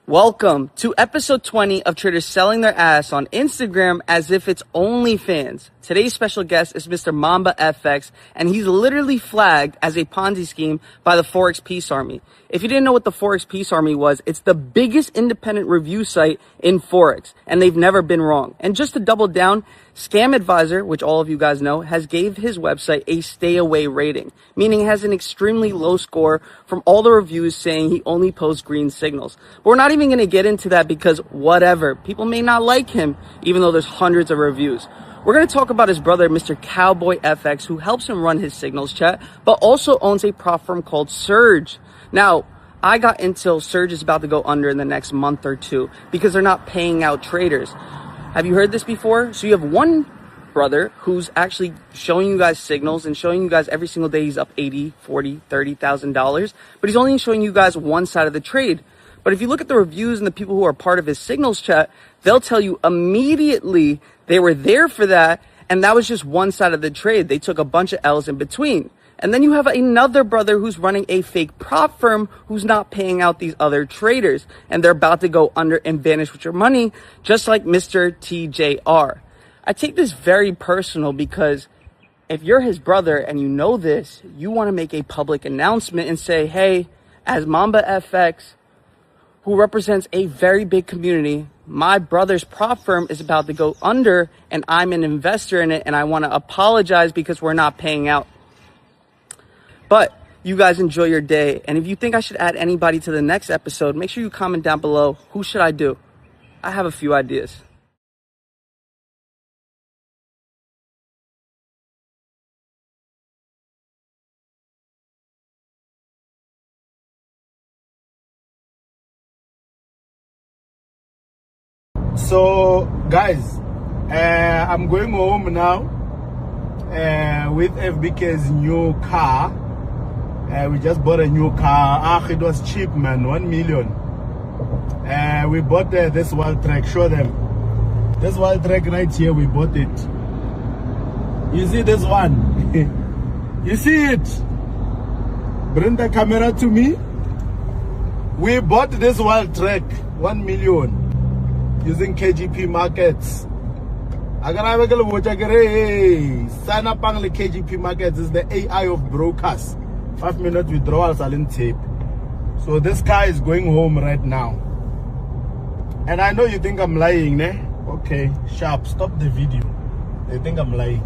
Welcome to episode 20 of traders selling their ass on Instagram as if it's OnlyFans. Today's special guest is Mr. MambaFX, and he's literally flagged as a Ponzi scheme by the Forex Peace Army. If you didn't know what the Forex Peace Army was, it's the biggest independent review site in Forex, and they've never been wrong. And just to double down, Scam Advisor, which all of you guys know, has gave his website a stay away rating, meaning it has an extremely low score from all the reviews saying he only posts green signals. But we're not even going to get into that because whatever, people may not like him, even though there's hundreds of reviews. We're going to talk about his brother, Mr. Cowboy FX, who helps him run his signals chat, but also owns a prop firm called Surge. Now, I got until Surge is about to go under in the next month or two because they're not paying out traders. Have you heard this before? So you have one brother who's actually showing you guys signals and showing you guys every single day he's up $80, $40, $30,000, but he's only showing you guys one side of the trade. But if you look at the reviews and the people who are part of his signals chat, they'll tell you immediately they were there for that, and that was just one side of the trade. They took a bunch of L's in between. And then you have another brother who's running a fake prop firm who's not paying out these other traders, and they're about to go under and vanish with your money, just like Mr. TJR. I take this very personal because if you're his brother and you know this, you want to make a public announcement and say, hey, as MambaFX, who represents a very big community, my brother's prop firm is about to go under and I'm an investor in it and I want to apologize because we're not paying out. But you guys enjoy your day. And if you think I should add anybody to the next episode, make sure you comment down below. Who should I do? I have a few ideas. So guys, I'm going home now with FBK's new car. We just bought a new car. It was cheap, man, 1 million. We bought this wild track. Show them this wild track right here. We bought it. You see this one? You see it? Bring the camera to me. We bought this wild track 1 million using KGP markets. Sign up on the KGP markets is the AI of brokers. 5-minute withdrawals are in tape. So this guy is going home right now. And I know you think I'm lying, ne? Okay, sharp, stop the video. They think I'm lying.